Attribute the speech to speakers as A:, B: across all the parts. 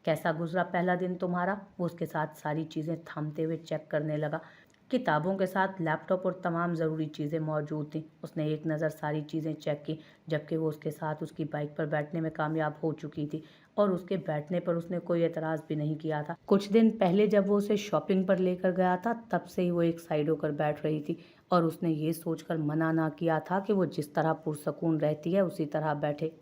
A: कैसा गुजरा पहला दिन तुम्हारा? वो उसके साथ सारी चीज़ें थामते हुए चेक करने लगा। किताबों के साथ लैपटॉप और तमाम ज़रूरी चीज़ें मौजूद थीं। उसने एक नज़र सारी चीज़ें चेक की, जबकि वो उसके साथ उसकी बाइक पर बैठने में कामयाब हो चुकी थी और उसके बैठने पर उसने कोई एतराज़ भी नहीं किया था। कुछ दिन पहले जब वो उसे शॉपिंग पर लेकर गया था, तब से ही वो एक साइड होकर बैठ रही थी और उसने ये सोचकर मना ना किया था कि वो जिस तरह पुरसकून रहती है उसी तरह बैठे।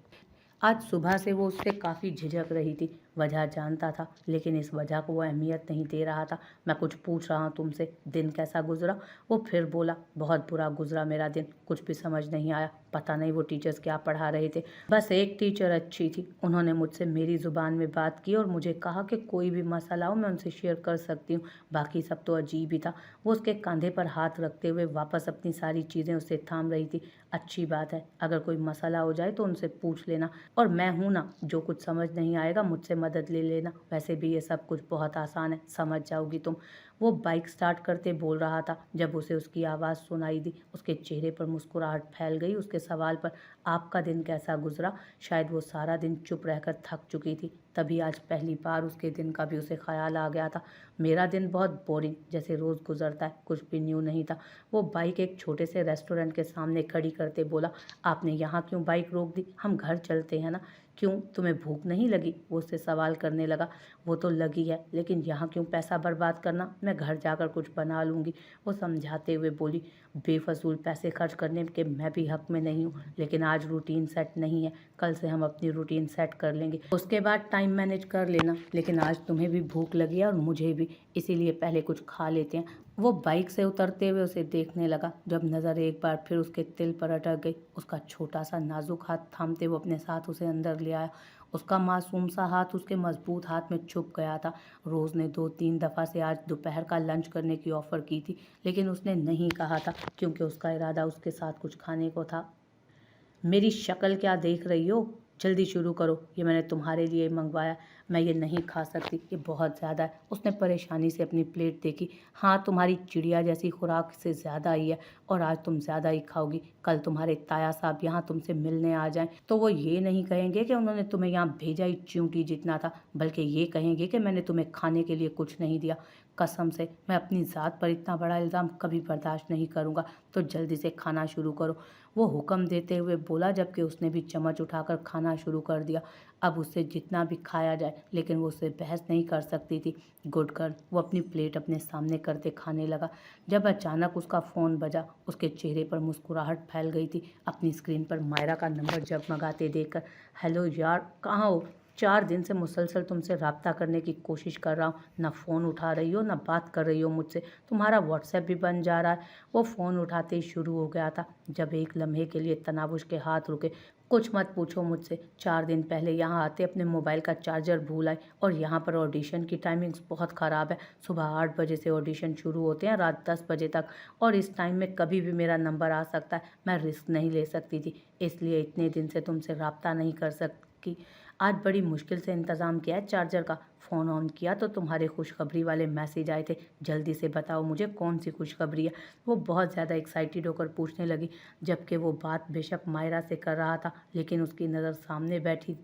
A: आज सुबह से वो उससे काफ़ी झिझक रही थी। वजह जानता था, लेकिन इस वजह को वो अहमियत नहीं दे रहा था। मैं कुछ पूछ रहा हूँ तुमसे, दिन कैसा गुजरा? वो फिर बोला, बहुत बुरा गुजरा मेरा दिन, कुछ भी समझ नहीं आया। पता नहीं वो टीचर्स क्या पढ़ा रहे थे। बस एक टीचर अच्छी थी, उन्होंने मुझसे मेरी ज़ुबान में बात की और मुझे कहा कि कोई भी मसला हो मैं उनसे शेयर कर सकती हूँ। बाकी सब तो अजीब ही था। वो उसके कंधे पर हाथ रखते हुए वापस अपनी सारी चीज़ें उसे थाम रही थी। अच्छी बात है, अगर कोई मसला हो जाए तो उनसे पूछ लेना, और मैं हूं ना, जो कुछ समझ नहीं आएगा मुझसे मदद ले लेना। वैसे भी ये सब कुछ बहुत आसान है, समझ जाओगी तुम। वो बाइक स्टार्ट करते बोल रहा था। जब उसे उसकी आवाज़ सुनाई दी, उसके चेहरे पर मुस्कुराहट फैल गई। उसके सवाल पर आपका दिन कैसा गुजरा, शायद वो सारा दिन चुप रहकर थक चुकी थी, तभी आज पहली बार उसके दिन का भी उसे ख्याल आ गया था। मेरा दिन बहुत बोरिंग, जैसे रोज़ गुजरता है, कुछ भी न्यू नहीं था। वो बाइक एक छोटे से रेस्टोरेंट के सामने खड़ी करते बोला, आपने यहाँ क्यों बाइक रोक दी? हम घर चलते हैं ना। क्यों, तुम्हें भूख नहीं लगी? वो उससे सवाल करने लगा। वो तो लगी है, लेकिन यहाँ क्यों पैसा बर्बाद करना, मैं घर जाकर कुछ बना लूँगी। वो समझाते हुए बोली, बेफजूल पैसे खर्च करने के मैं भी हक में नहीं हूँ, लेकिन आज रूटीन सेट नहीं है, कल से हम अपनी रूटीन सेट कर लेंगे, उसके बाद टाइम मैनेज कर लेना। लेकिन आज तुम्हें भी भूख लगी है और मुझे भी, इसीलिए पहले कुछ खा लेते हैं। वो बाइक से उतरते हुए उसे देखने लगा। जब नज़र एक बार फिर उसके तिल पर अटक गई, उसका छोटा सा नाजुक हाथ थामते वो अपने साथ उसे अंदर ले आया। उसका मासूम सा हाथ उसके मजबूत हाथ में छुप गया था। रोज़ ने 2-3 दफ़ा से आज दोपहर का लंच करने की ऑफ़र की थी, लेकिन उसने नहीं कहा था, क्योंकि उसका इरादा उसके साथ कुछ खाने को था। मेरी शक्ल क्या देख रही हो? जल्दी शुरू करो, ये मैंने तुम्हारे लिए मंगवाया। मैं ये नहीं खा सकती, ये बहुत ज़्यादा है। उसने परेशानी से अपनी प्लेट देखी। हाँ, तुम्हारी चिड़िया जैसी खुराक से ज़्यादा ही है और आज तुम ज़्यादा ही खाओगी। कल तुम्हारे ताया साहब यहाँ तुमसे मिलने आ जाएं तो वो ये नहीं कहेंगे कि उन्होंने तुम्हें यहाँ भेजा ही चींटी जितना था, बल्कि ये कहेंगे कि मैंने तुम्हें खाने के लिए कुछ नहीं दिया। कसम से मैं अपनी ज़ात पर इतना बड़ा इल्ज़ाम कभी बर्दाश्त नहीं करूँगा, तो जल्दी से खाना शुरू करो। वो हुक्म देते हुए बोला, जबकि उसने भी चम्मच उठाकर खाना शुरू कर दिया। अब उससे जितना भी खाया जाए, लेकिन वो उससे बहस नहीं कर सकती थी। गुड गर्ल, वो अपनी प्लेट अपने सामने करते खाने लगा। जब अचानक उसका फ़ोन बजा, उसके चेहरे पर मुस्कुराहट फैल गई थी। अपनी स्क्रीन पर मायरा का नंबर जगमगाते देखकर, हेलो यार, कहाँ हो? 4 दिन से मुसलसल तुमसे रब्ता करने की कोशिश कर रहा हूँ, ना फ़ोन उठा रही हो, ना बात कर रही हो मुझसे। तुम्हारा व्हाट्सएप भी बंद जा रहा है। वो फ़ोन उठाते ही शुरू हो गया था। जब एक लम्हे के लिए तनावुश के हाथ रुके, कुछ मत पूछो मुझसे। 4 दिन पहले यहाँ आते अपने मोबाइल का चार्जर भूल आए, और यहाँ पर ऑडिशन की टाइमिंग्स बहुत ख़राब है। सुबह 8 बजे से ऑडिशन शुरू होते हैं, रात 10 बजे तक, और इस टाइम में कभी भी मेरा नंबर आ सकता है। मैं रिस्क नहीं ले सकती थी, इसलिए इतने दिन से तुमसे रब्ता नहीं कर सकी। आज बड़ी मुश्किल से इंतज़ाम किया है चार्जर का। फ़ोन ऑन किया तो तुम्हारे खुशखबरी वाले मैसेज आए थे। जल्दी से बताओ मुझे, कौन सी खुशखबरी है? वो बहुत ज़्यादा एक्साइटेड होकर पूछने लगी, जबकि वो बात बेशक मायरा से कर रहा था, लेकिन उसकी नज़र सामने बैठी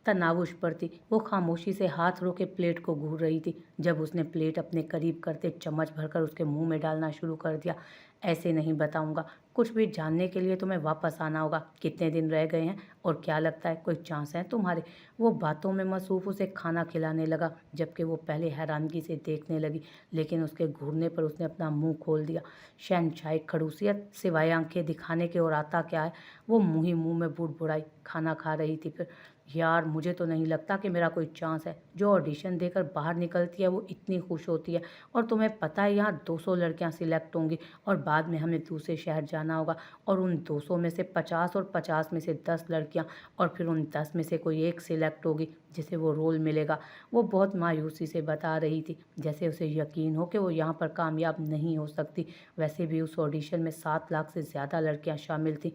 A: तनावुश पर थी। वो खामोशी से हाथ रोके प्लेट को घूर रही थी। जब उसने प्लेट अपने करीब करते चम्मच भरकर उसके मुंह में डालना शुरू कर दिया, ऐसे नहीं बताऊंगा, कुछ भी जानने के लिए तुम्हें वापस आना होगा। कितने दिन रह गए हैं और क्या लगता है कोई चांस है तुम्हारे? वो बातों में मसरूफ उसे खाना खिलाने लगा, जबकि वो पहले हैरानगी से देखने लगी, लेकिन उसके घूरने पर उसने अपना मुंह खोल दिया। शहनशाही खड़ूसियत, सिवाय आंखें दिखाने के और आता क्या है? वो मुँह ही मुँह में बुड़बुड़ाई, खाना खा रही थी फिर। यार, मुझे तो नहीं लगता कि मेरा कोई चांस है। जो ऑडिशन देकर बाहर निकलती है वो इतनी खुश होती है, और तुम्हें पता है यहाँ 200 लड़कियाँ सिलेक्ट होंगी और बाद में हमें दूसरे शहर जाना होगा, और उन 200 में से 50 और 50 में से 10 लड़कियाँ, और फिर उन 10 में से कोई एक सिलेक्ट होगी जिसे वो रोल मिलेगा। वो बहुत मायूसी से बता रही थी, जैसे उसे यकीन हो कि वो यहाँ पर कामयाब नहीं हो सकती। वैसे भी उस ऑडिशन में 7 लाख से ज़्यादा लड़कियाँ शामिल थीं।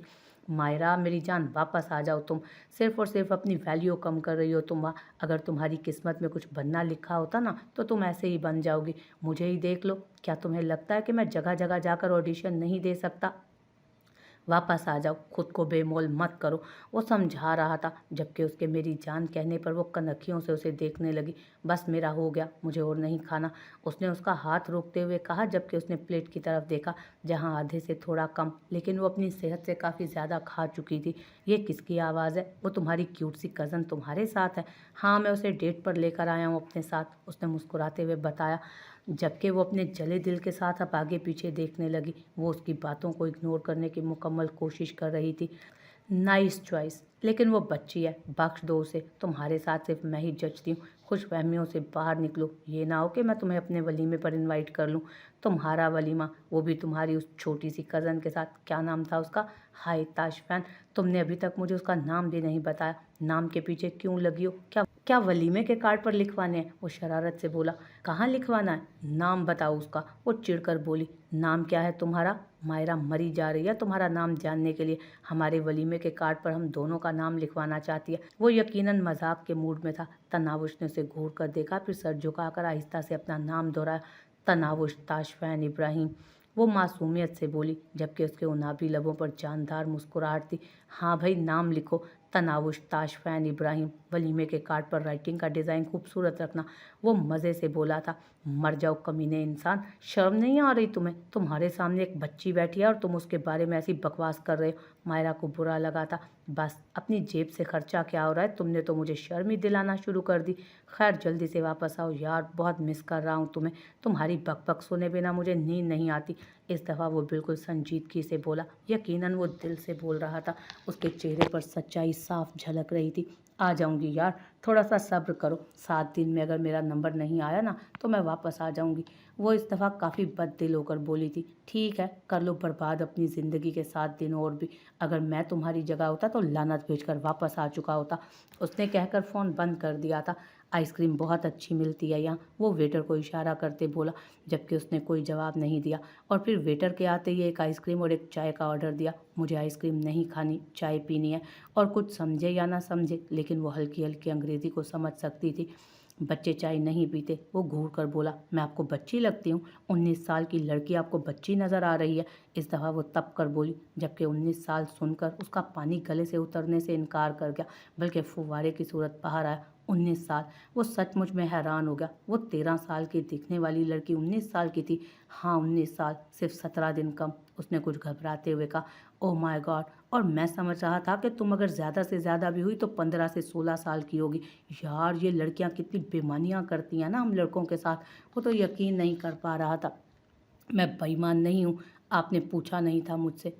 A: मायरा मेरी जान, वापस आ जाओ तुम। सिर्फ़ और सिर्फ़ अपनी वैल्यू कम कर रही हो तुम। अगर तुम्हारी किस्मत में कुछ बनना लिखा होता ना, तो तुम ऐसे ही बन जाओगी। मुझे ही देख लो, क्या तुम्हें लगता है कि मैं जगह जगह जाकर ऑडिशन नहीं दे सकता? वापस आ जाओ, खुद को बेमोल मत करो। वो समझा रहा था, जबकि उसके मेरी जान कहने पर वो कनखियों से उसे देखने लगी। बस मेरा हो गया, मुझे और नहीं खाना, उसने उसका हाथ रोकते हुए कहा, जबकि उसने प्लेट की तरफ देखा जहाँ आधे से थोड़ा कम, लेकिन वो अपनी सेहत से काफ़ी ज़्यादा खा चुकी थी। ये किसकी आवाज़ है? वो तुम्हारी क्यूट सी कज़न तुम्हारे साथ है। हाँ, मैं उसे डेट पर लेकर आया हूँ अपने साथ, उसने मुस्कुराते हुए बताया, जबकि वो अपने जले दिल के साथ अब आगे पीछे देखने लगी। वो उसकी बातों को इग्नोर करने की मुकम्मल कोशिश कर रही थी। नाइस चॉइस, लेकिन वो बच्ची है, बख्श दो उसे, तुम्हारे साथ सिर्फ मैं ही जचती हूँ। खुशफहमियों से बाहर निकलो, ये ना हो कि मैं तुम्हें अपने वलीमे पर इनवाइट कर लूँ। तुम्हारा वलीमा, वो भी तुम्हारी उस छोटी सी कज़न के साथ। क्या नाम था उसका? हाय ताशफैन, तुमने अभी तक मुझे उसका नाम भी नहीं बताया। नाम के पीछे क्यों लगी हो? क्या क्या वलीमे के कार्ड पर लिखवाने हैं? वो शरारत से बोला। कहाँ लिखवाना है? नाम बताओ उसका, वो चिढ़कर बोली। नाम क्या है तुम्हारा? मायरा मरी जा रही है तुम्हारा नाम जानने के लिए। हमारे वलीमे के कार्ड पर हम दोनों का नाम लिखवाना चाहती है। वो यकीनन मजाक के मूड में था। तनावुश ने उसे घूर कर देखा, फिर सर झुकाकर आहिस्ता से अपना नाम दोहराया। तनावुश ताशफैन इब्राहिम, वो मासूमियत से बोली, जबकि उसके उनाबी लबों पर जानदार मुस्कुराहट थी। हाँ भाई, नाम लिखो, तनावुश ताशफैन इब्राहिम। वलीमे के कार्ड पर राइटिंग का डिज़ाइन खूबसूरत रखना। वो मज़े से बोला था। मर जाओ कमीने इंसान, शर्म नहीं आ रही तुम्हें? तुम्हारे सामने एक बच्ची बैठी है और तुम उसके बारे में ऐसी बकवास कर रहे हो। मायरा को बुरा लगा था। बस, अपनी जेब से खर्चा क्या हो रहा है? तुमने तो मुझे शर्म ही दिलाना शुरू कर दी। खैर, जल्दी से वापस आओ यार, बहुत मिस कर रहा हूँ तुम्हें। तुम्हारी बकबक सुने बिना मुझे नींद नहीं आती। इस दफ़ा वो बिल्कुल संजीदगी से बोला, यकीनन वो दिल से बोल रहा था। उसके चेहरे पर सच्चाई साफ झलक रही थी। आ जाऊंगी यार, थोड़ा सा सब्र करो। 7 दिन में अगर मेरा नंबर नहीं आया ना, तो मैं वापस आ जाऊंगी। वो इस दफ़ा काफ़ी बददिल होकर बोली थी। ठीक है, कर लो बर्बाद अपनी ज़िंदगी के 7 दिन और भी। अगर मैं तुम्हारी जगह होता तो लानत भेजकर वापस आ चुका होता। उसने कहकर फ़ोन बंद कर दिया था। आइसक्रीम बहुत अच्छी मिलती है यहाँ, वो वेटर को इशारा करते बोला, जबकि उसने कोई जवाब नहीं दिया। और फिर वेटर के आते ही एक आइसक्रीम और एक चाय का ऑर्डर दिया। मुझे आइसक्रीम नहीं खानी, चाय पीनी है। और कुछ समझे या ना समझे, लेकिन वो हल्की हल्की अंग्रेज़ी को समझ सकती थी। बच्चे चाय नहीं पीते, वो घूर कर बोला। मैं आपको बच्ची लगती हूँ? 19 साल की लड़की आपको बच्ची नज़र आ रही है? इस दफ़ा वो तप कर बोली, जबकि 19 साल सुनकर उसका पानी गले से उतरने से इनकार कर गया, बल्कि फुव्वारे की सूरत बाहर आया। 19 साल, वो सचमुच में हैरान हो गया। वो 13 साल की दिखने वाली लड़की 19 साल की थी। हाँ, 19 साल, सिर्फ 17 दिन कम। उसने कुछ घबराते हुए कहा, ओह माय गॉड, और मैं समझ रहा था कि तुम अगर ज़्यादा से ज़्यादा भी हुई तो 15 से 16 साल की होगी। यार, ये लड़कियां कितनी बेईमानियां करती हैं ना हम लड़कों के साथ। वो तो यकीन नहीं कर पा रहा था। मैं बेईमान नहीं हूँ, आपने पूछा नहीं था मुझसे।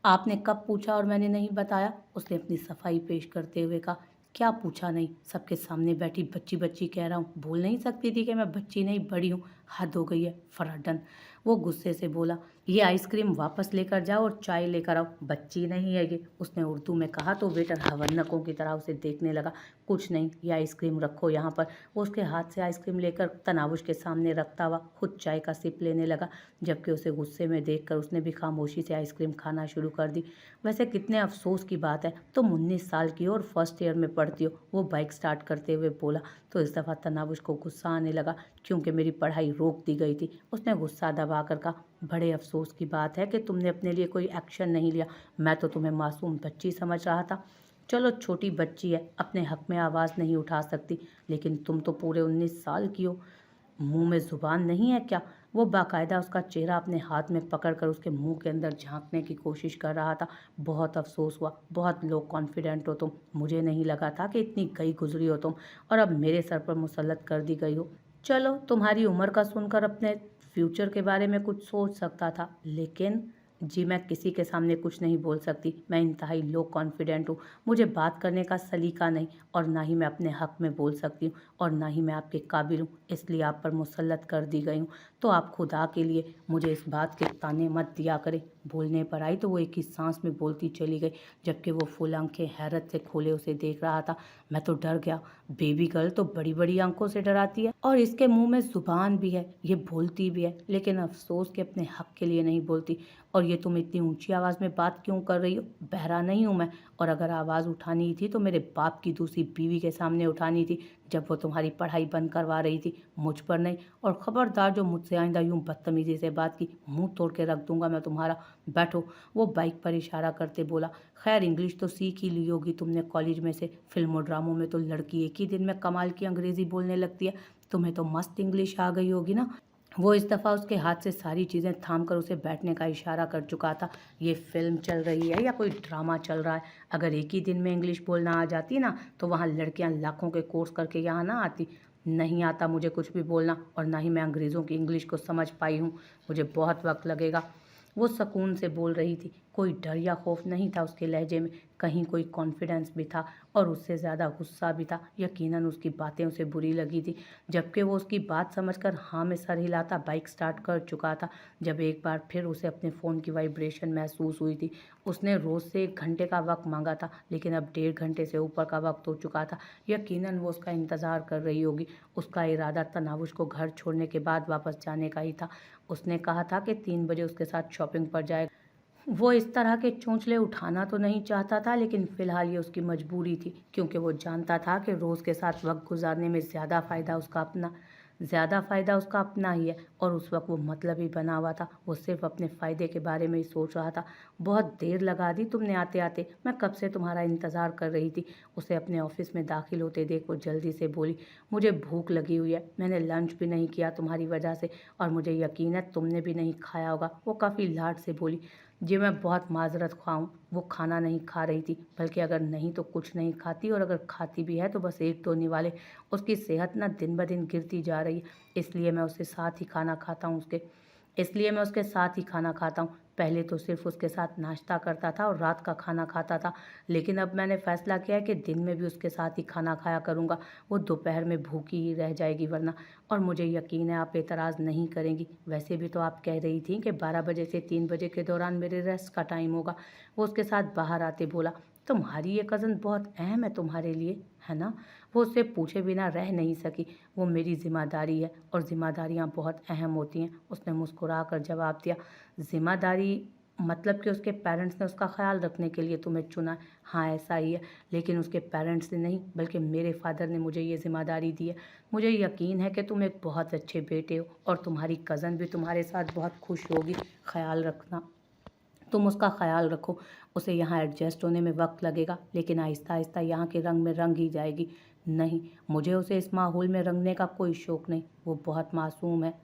A: आपने कब पूछा और मैंने नहीं बताया? उसने अपनी सफाई पेश करते हुए कहा। क्या पूछा नहीं? सबके सामने बैठी बच्ची बच्ची कह रहा हूँ, भूल नहीं सकती थी कि मैं बच्ची नहीं बड़ी हूँ? हद हो गई है फराडन, वो गुस्से से बोला। ये आइसक्रीम वापस लेकर जाओ और चाय लेकर आओ। बच्ची नहीं है ये, उसने उर्दू में कहा तो वेटर हवन्नकों की तरह उसे देखने लगा। कुछ नहीं, ये आइसक्रीम रखो यहाँ पर। वो उसके हाथ से आइसक्रीम लेकर तनावुश के सामने रखता हुआ खुद चाय का सिप लेने लगा, जबकि उसे गुस्से में देखकर उसने भी खामोशी से आइसक्रीम खाना शुरू कर दी। वैसे कितने अफसोस की बात है, तुम 19 साल की हो और फर्स्ट ईयर में पढ़ती हो, वो बाइक स्टार्ट करते हुए बोला। तो इस दफ़ा तनावुश को गुस्सा आने लगा, क्योंकि मेरी पढ़ाई रोक दी गई थी। उसने गुस्सा दबा कर कहा, बड़े अफसोस की बात है कि तुमने अपने लिए कोई एक्शन नहीं लिया। मैं तो तुम्हें मासूम बच्ची समझ रहा था। चलो, छोटी बच्ची है, अपने हक में आवाज़ नहीं उठा सकती, लेकिन तुम तो पूरे 19 साल की हो। मुंह में जुबान नहीं है क्या? वो बाकायदा उसका चेहरा अपने हाथ में पकड़कर उसके मुंह के अंदर झांकने की कोशिश कर रहा था। बहुत अफसोस हुआ, बहुत लो कॉन्फिडेंट हो तुम। मुझे नहीं लगा था कि इतनी गई गुजरी हो तुम, और अब मेरे सर पर मुसल्लत कर दी गई हो। चलो, तुम्हारी उम्र का सुनकर अपने फ्यूचर के बारे में कुछ सोच सकता था, लेकिन जी, मैं किसी के सामने कुछ नहीं बोल सकती। मैं इंतहाई लो कॉन्फिडेंट हूँ। मुझे बात करने का सलीका नहीं, और ना ही मैं अपने हक में बोल सकती हूँ, और ना ही मैं आपके काबिल हूँ, इसलिए आप पर मुसल्लत कर दी गई हूँ। तो आप खुदा के लिए मुझे इस बात के ताने मत दिया करें। बोलने पर आई तो वो एक ही सांस में बोलती चली गई, जबकि वो फुल आंखें हैरत से खोले उसे देख रहा था। मैं तो डर गया। बेबी गर्ल तो बड़ी बड़ी आंखों से डराती है, और इसके मुंह में जुबान भी है, ये बोलती भी है, लेकिन अफसोस के अपने हक के लिए नहीं बोलती। और ये तुम इतनी ऊंची आवाज़ में बात क्यों कर रही हो? बहरा नहीं हूँ मैं, और अगर आवाज़ उठानी थी तो मेरे बाप की दूसरी बीवी के सामने उठानी थी, जब वो तुम्हारी पढ़ाई बंद करवा रही थी, मुझ पर नहीं। और खबरदार जो मुझसे आइंदा यूं बदतमीजी से बात की, मुंह तोड़ के रख दूंगा मैं तुम्हारा। बैठो, वो बाइक पर इशारा करते बोला। खैर इंग्लिश तो सीख ही ली होगी तुमने कॉलेज में से, फिल्मों ड्रामों में तो लड़की एक ही दिन में कमाल की अंग्रेजी बोलने लगती है, तुम्हें तो मस्त इंग्लिश आ गई होगी ना। वो इस दफ़ा उसके हाथ से सारी चीज़ें थाम कर उसे बैठने का इशारा कर चुका था। ये फिल्म चल रही है या कोई ड्रामा चल रहा है? अगर एक ही दिन में इंग्लिश बोलना आ जाती ना, तो वहाँ लड़कियाँ लाखों के कोर्स करके यहाँ ना आती। नहीं आता मुझे कुछ भी बोलना, और ना ही मैं अंग्रेज़ों की इंग्लिश को समझ पाई हूँ। मुझे बहुत वक्त लगेगा। वो सुकून से बोल रही थी, कोई डर या खौफ नहीं था उसके लहजे में, कहीं कोई कॉन्फिडेंस भी था और उससे ज़्यादा गुस्सा भी था। यकीनन उसकी बातें उसे बुरी लगी थी, जबकि वो उसकी बात समझकर हाँ में सर हिलाता बाइक स्टार्ट कर चुका था, जब एक बार फिर उसे अपने फ़ोन की वाइब्रेशन महसूस हुई थी। उसने रोज़ से 1 घंटे का वक्त मांगा था, लेकिन अब 1.5 घंटे से ऊपर का वक्त हो चुका था। यकीनन वो उसका इंतज़ार कर रही होगी। उसका इरादा तनावुश को घर छोड़ने के बाद वापस जाने का ही था। उसने कहा था कि 3 बजे उसके साथ शॉपिंग पर जाएगा। वो इस तरह के चोंचले उठाना तो नहीं चाहता था, लेकिन फ़िलहाल ये उसकी मजबूरी थी, क्योंकि वो जानता था कि रोज़ के साथ वक्त गुजारने में ज़्यादा फ़ायदा उसका अपना ही है। और उस वक्त वो मतलब ही बना हुआ था, वो सिर्फ अपने फ़ायदे के बारे में ही सोच रहा था। बहुत देर लगा दी तुमने आते आते, मैं कब से तुम्हारा इंतज़ार कर रही थी। उसे अपने ऑफिस में दाखिल होते देख वो जल्दी से बोली, मुझे भूख लगी हुई है, मैंने लंच भी नहीं किया तुम्हारी वजह से, और मुझे यकीन है तुमने भी नहीं खाया होगा। वो काफ़ी लाड से बोली, जी मैं बहुत माजरत ख्वाह हूँ। वो खाना नहीं खा रही थी, बल्कि अगर नहीं तो कुछ नहीं खाती, और अगर खाती भी है तो बस एक दो निवाले। उसकी सेहत ना दिन ब दिन गिरती जा रही है, इसलिए मैं उसके साथ ही खाना खाता हूँ। पहले तो सिर्फ उसके साथ नाश्ता करता था और रात का खाना खाता था, लेकिन अब मैंने फैसला किया है कि दिन में भी उसके साथ ही खाना खाया करूँगा। वो दोपहर में भूखी ही रह जाएगी वरना। और मुझे यकीन है आप एतराज़ नहीं करेंगी। वैसे भी तो आप कह रही थी कि 12 बजे से 3 बजे के दौरान मेरे रेस्ट का टाइम होगा। वो उसके साथ बाहर आते बोला, तुम्हारी ये कज़न बहुत अहम है तुम्हारे लिए, है ना? वो उससे पूछे बिना रह नहीं सकी। वो मेरी ज़िम्मेदारी है, और ज़िम्मेदारियाँ बहुत अहम होती हैं। उसने मुस्कुरा कर जवाब दिया, ज़िम्मेदारी मतलब कि उसके पेरेंट्स ने उसका ख्याल रखने के लिए तुम्हें चुना है। हाँ ऐसा ही है, लेकिन उसके पेरेंट्स ने नहीं, बल्कि मेरे फादर ने मुझे ये ज़िम्मेदारी दी है। मुझे यकीन है कि तुम एक बहुत अच्छे बेटे हो, और तुम्हारी कज़न भी तुम्हारे साथ बहुत खुश होगी। ख्याल रखना, तुम उसका ख्याल रखो। उसे यहाँ एडजस्ट होने में वक्त लगेगा, लेकिन आहिस्ता आहिस्ता यहाँ के रंग में रंग ही जाएगी। नहीं, मुझे उसे इस माहौल में रंगने का कोई शौक़ नहीं। वो बहुत मासूम है,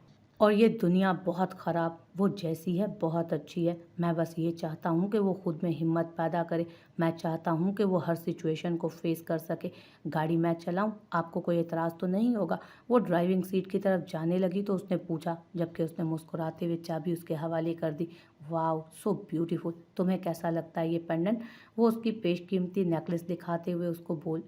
A: और ये दुनिया बहुत ख़राब। वो जैसी है बहुत अच्छी है। मैं बस ये चाहता हूँ कि वो खुद में हिम्मत पैदा करे। मैं चाहता हूँ कि वो हर सिचुएशन को फेस कर सके। गाड़ी मैं चलाऊँ, आपको कोई एतराज़ तो नहीं होगा? वो ड्राइविंग सीट की तरफ जाने लगी तो उसने पूछा, जबकि उसने मुस्कुराते हुए चाबी उसके हवाले कर दी। वाओ सो ब्यूटीफुल, तुम्हें कैसा लगता है ये पेंडेंट? वो उसकी बेशकीमती नेकलेस दिखाते हुए उसको बोल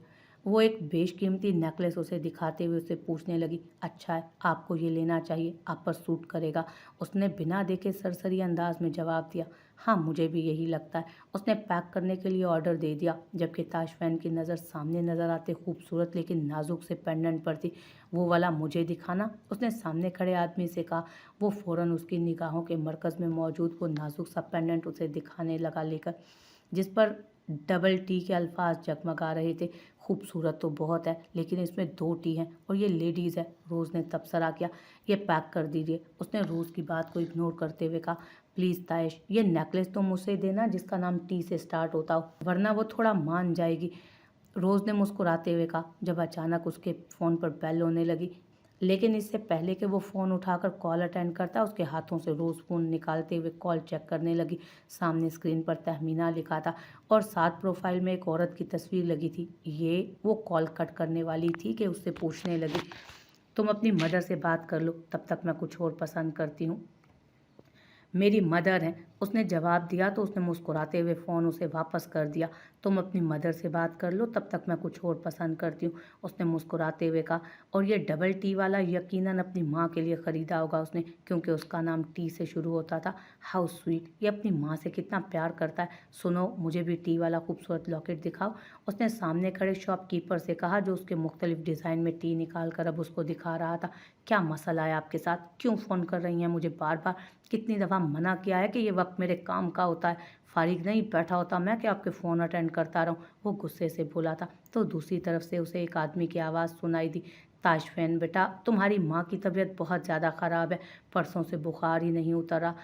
A: वो एक बेशकीमती नेकलेस उसे दिखाते हुए उससे पूछने लगी, अच्छा है, आपको ये लेना चाहिए, आप पर सूट करेगा। उसने बिना देखे सरसरी अंदाज में जवाब दिया, हाँ मुझे भी यही लगता है। उसने पैक करने के लिए ऑर्डर दे दिया, जबकि ताशफैन की नज़र सामने नज़र आते खूबसूरत लेकिन नाजुक से पेंडेंट पर थी। वो वाला मुझे दिखाना, उसने सामने खड़े आदमी से कहा। वो फ़ौरन उसकी निगाहों के मरकज़ में मौजूद वो नाजुक सा पेंडेंट उसे दिखाने लगा, लेकर जिस पर डबल टी के अल्फाज जगमगा रहे थे। खूबसूरत तो बहुत है, लेकिन इसमें 2 टी हैं और ये लेडीज़ है। रोज़ ने तबसरा किया, ये पैक कर दीजिए। उसने रोज़ की बात को इग्नोर करते हुए कहा, प्लीज़ तायश, ये नेकलेस तुम उसे देना जिसका नाम टी से स्टार्ट होता हो, वरना वो थोड़ा मान जाएगी। रोज़ ने मुस्कुराते हुए कहा, जब अचानक उसके फ़ोन पर बेल होने लगी। लेकिन इससे पहले कि वो फ़ोन उठाकर कॉल अटेंड करता, उसके हाथों से रोज़ फ़ोन निकालते हुए कॉल चेक करने लगी। सामने स्क्रीन पर तहमीना लिखा था, और साथ प्रोफाइल में एक औरत की तस्वीर लगी थी। ये वो कॉल कट करने वाली थी कि उससे पूछने लगी, तुम अपनी मदर से बात कर लो, तब तक मैं कुछ और पसंद करती हूँ। मेरी मदर हैं, उसने जवाब दिया तो उसने मुस्कुराते हुए फ़ोन उसे वापस कर दिया। तुम अपनी मदर से बात कर लो, तब तक मैं कुछ और पसंद करती हूँ, उसने मुस्कुराते हुए कहा। और ये डबल टी वाला यकीनन अपनी माँ के लिए ख़रीदा होगा उसने, क्योंकि उसका नाम टी से शुरू होता था। हाउ स्वीट, ये अपनी माँ से कितना प्यार करता है। सुनो, मुझे भी टी वाला खूबसूरत लॉकेट दिखाओ, उसने सामने खड़े शॉपकीपर से कहा, जो उसके मुख्तलिफ डिज़ाइन में टी निकाल कर अब उसको दिखा रहा था। क्या मसला है आपके साथ? क्यों फ़ोन कर रही हैं मुझे बार बार? कितनी दफ़ा मना किया है कि ये वक्त मेरे काम का होता है, फारिग नहीं बैठा होता मैं कि आपके फ़ोन अटेंड करता रहूं। वो गुस्से से बोला था। तो दूसरी तरफ से उसे एक आदमी की आवाज़ सुनाई दी। ताशफैन बेटा, तुम्हारी माँ की तबीयत बहुत ज़्यादा ख़राब है, परसों से बुखार ही नहीं उतरा।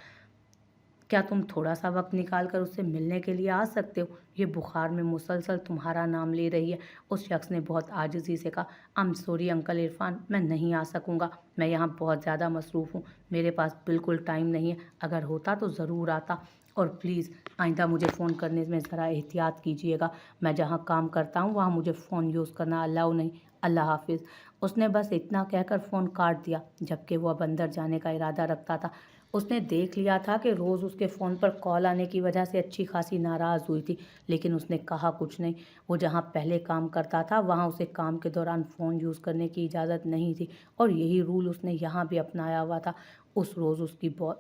A: क्या तुम थोड़ा सा वक्त निकाल कर उससे मिलने के लिए आ सकते हो? ये बुखार में मुसलसल तुम्हारा नाम ले रही है। उस शख्स ने बहुत आजिज़ी से कहा, I am sorry uncle Irfan, मैं नहीं आ सकूँगा। मैं यहाँ बहुत ज़्यादा मसरूफ़ हूँ, मेरे पास बिल्कुल टाइम नहीं है। अगर होता तो ज़रूर आता। और प्लीज़ आइंदा मुझे फ़ोन करने में ज़रा एहतियात कीजिएगा। मैं जहाँ काम करता हूँ वहाँ मुझे फ़ोन यूज़ करना अलाउ नहीं। अल्लाह हाफिज़। उसने बस इतना कहकर फ़ोन काट दिया, जबकि वो अब अंदर जाने का इरादा रखता था। उसने देख लिया था कि रोज़ उसके फ़ोन पर कॉल आने की वजह से अच्छी खासी नाराज़ हुई थी, लेकिन उसने कहा कुछ नहीं। वो जहाँ पहले काम करता था वहाँ उसे काम के दौरान फ़ोन यूज़ करने की इजाज़त नहीं थी, और यही रूल उसने यहाँ भी अपनाया हुआ था। उस रोज़ उसकी बॉ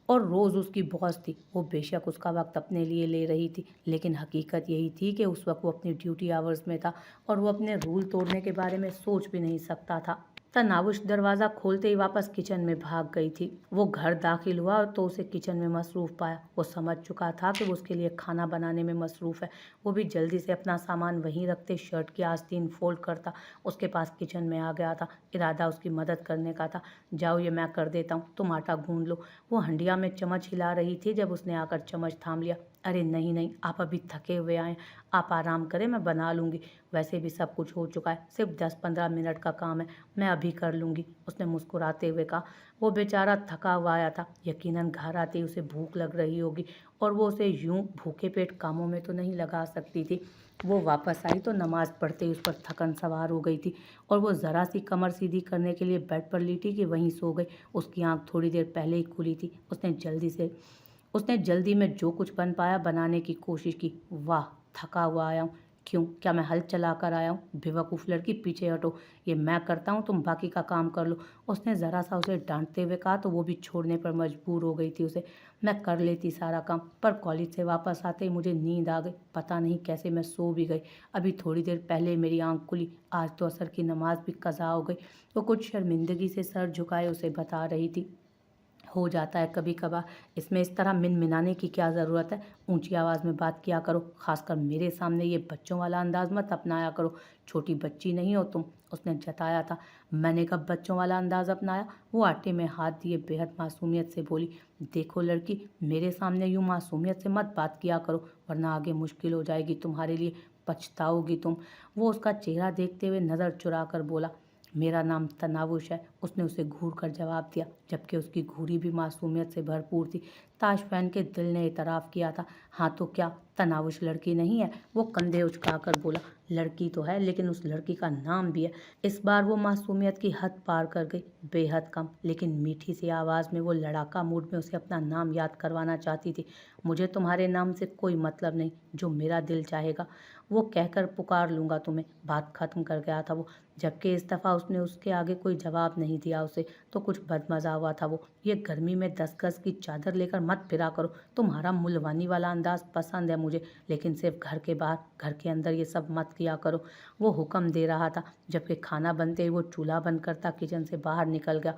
A: और रोज़ उसकी बॉस थी। वो बेशक उसका वक्त अपने लिए ले रही थी, लेकिन हकीकत यही थी कि उस वक्त वो अपनी ड्यूटी आवर्स में था और वो अपने रूल तोड़ने के बारे में सोच भी नहीं सकता था। तनावुश दरवाज़ा खोलते ही वापस किचन में भाग गई थी। वो घर दाखिल हुआ और तो उसे किचन में मसरूफ़ पाया। वो समझ चुका था कि वो उसके लिए खाना बनाने में मसरूफ़ है। वो भी जल्दी से अपना सामान वहीं रखते शर्ट की आस्तीन फोल्ड करता उसके पास किचन में आ गया था। इरादा उसकी मदद करने का था। जाओ, ये मैं कर देता हूँ, तुम आटा गूंद लो। वो हंडिया में चम्मच हिला रही थी जब उसने आकर चम्मच थाम लिया। अरे नहीं नहीं, आप अभी थके हुए आए, आप आराम करें, मैं बना लूँगी। वैसे भी सब कुछ हो चुका है, सिर्फ 10-15 मिनट का काम है, मैं अभी कर लूँगी, उसने मुस्कुराते हुए कहा। वो बेचारा थका हुआ आया था, यकीनन घर आते ही उसे भूख लग रही होगी और वो उसे यूं भूखे पेट कामों में तो नहीं लगा सकती थी। वो वापस आई तो नमाज पढ़ते ही उस पर थकन सवार हो गई थी और वो ज़रा सी कमर सीधी करने के लिए बेड पर लेटी कि वहीं सो गई। उसकी आंख थोड़ी देर पहले ही खुली थी। उसने जल्दी में जो कुछ बन पाया बनाने की कोशिश की। वाह, थका हुआ आया हूँ। क्यों, क्या मैं हल चला कर आया हूँ? बेवकूफ़ लड़की, पीछे हटो, ये मैं करता हूँ, तुम बाकी का काम कर लो। उसने ज़रा सा उसे डांटते हुए कहा तो वो भी छोड़ने पर मजबूर हो गई थी उसे। मैं कर लेती सारा काम, पर कॉलेज से वापस आते ही मुझे नींद आ गई, पता नहीं कैसे मैं सो भी गई। अभी थोड़ी देर पहले मेरी आंख खुली। आज तो असर की नमाज भी कज़ा हो गई। वो कुछ शर्मिंदगी से सर झुकाए उसे बता रही थी। हो जाता है कभी कभार, इसमें इस तरह मिनमिनाने की क्या ज़रूरत है? ऊंची आवाज़ में बात किया करो, खासकर मेरे सामने ये बच्चों वाला अंदाज मत अपनाया करो। छोटी बच्ची नहीं हो तुम, उसने जताया था। मैंने कब बच्चों वाला अंदाज अपनाया? वो आटे में हाथ दिए बेहद मासूमियत से बोली। देखो लड़की, मेरे सामने यूं मासूमियत से मत बात किया करो, वरना आगे मुश्किल हो जाएगी तुम्हारे लिए, पछताओगी तुम। वो उसका चेहरा देखते हुए नज़र चुरा कर बोला। मेरा नाम तनावुश है, उसने उसे घूर कर जवाब दिया, जबकि उसकी घूरी भी मासूमियत से भरपूर थी। ताशफैन के दिल ने इतराफ़ किया था। हाँ तो क्या तनावुश लड़की नहीं है? वो कंधे उचकाकर बोला। लड़की तो है, लेकिन उस लड़की का नाम भी है। इस बार वो मासूमियत की हद पार कर गई। बेहद कम लेकिन मीठी सी आवाज़ में वो लड़ाका मूड में उसे अपना नाम याद करवाना चाहती थी। मुझे तुम्हारे नाम से कोई मतलब नहीं, जो मेरा दिल चाहेगा वो कहकर पुकार लूँगा तुम्हें। बात खत्म कर गया था वो, जबकि इस दफ़ा उसने उसके आगे कोई जवाब नहीं दिया उसे। तो कुछ बदमज़ा हुआ था वो। ये गर्मी में 10 गज़ की चादर लेकर मत फिरा करो। तुम्हारा मुलवानी वाला अंदाज पसंद है मुझे, लेकिन सिर्फ घर के बाहर, घर के अंदर ये सब मत किया करो। वो हुक्म दे रहा था, जबकि खाना बनते ही वो चूल्हा बंद करता किचन से बाहर निकल गया।